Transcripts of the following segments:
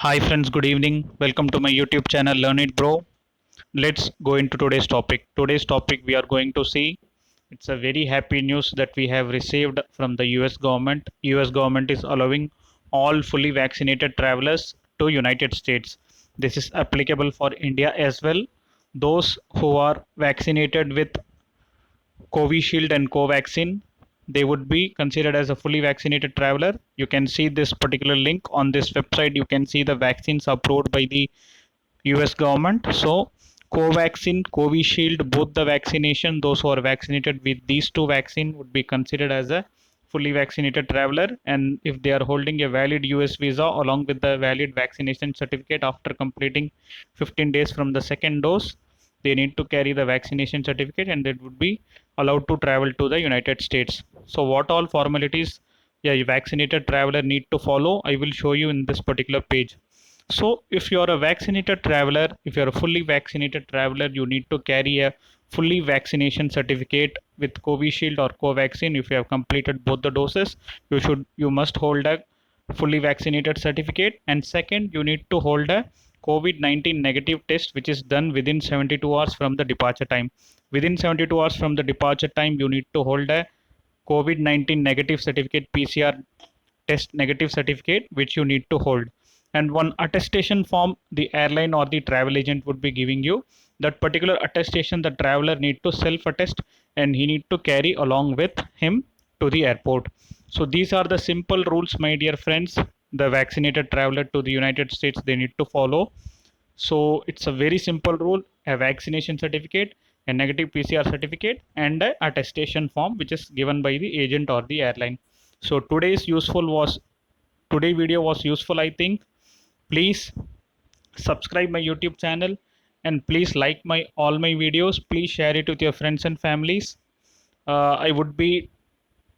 Hi friends, good evening. Welcome to my YouTube channel Learn It Bro. Let's go into today's topic. Today's topic we are going to see, it's a very happy news that we have received from the US government. US government is allowing all fully vaccinated travelers to United States. This is applicable for India as well. Those who are vaccinated with Covishield and Covaxin, they would be considered as a fully vaccinated traveler. You can see this particular link on this website. You can see the vaccines approved by the US government. So, Covaxin, Covishield, both the vaccination, those who are vaccinated with these two vaccine would be considered as a fully vaccinated traveler. And if they are holding a valid US visa along with the valid vaccination certificate after completing 15 days from the second dose, they need to carry the vaccination certificate and they would be allowed to travel to the United States. So what all formalities a vaccinated traveler need to follow, I will show you in this particular page. So if you are a vaccinated traveler, if you are a fully vaccinated traveler, you need to carry a fully vaccination certificate with Covishield or Covaxin. If you have completed both the doses, you must hold a fully vaccinated certificate. And second, you need to hold a COVID-19 negative test which is done within 72 hours from the departure time. Within 72 hours from the departure time, you need to hold a COVID-19 negative certificate, PCR test negative certificate, which you need to hold. And one attestation form the airline or the travel agent would be giving you. That particular attestation the traveler need to self attest and he need to carry along with him to the airport. So these are the simple rules, my dear friends, the vaccinated traveler to the United States they need to follow. So it's a very simple rule: a vaccination certificate, a negative PCR certificate, and a attestation form which is given by the agent or the airline. So today video was useful, I think. Please subscribe my YouTube channel and please like my all my videos. Please share it with your friends and families. I would be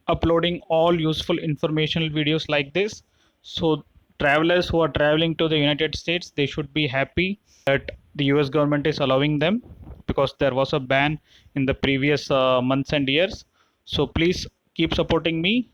uploading all useful informational videos like this. So travelers who are traveling to the United States, they should be happy that the US government is allowing them, because there was a ban in the previous months and years. So please keep supporting me.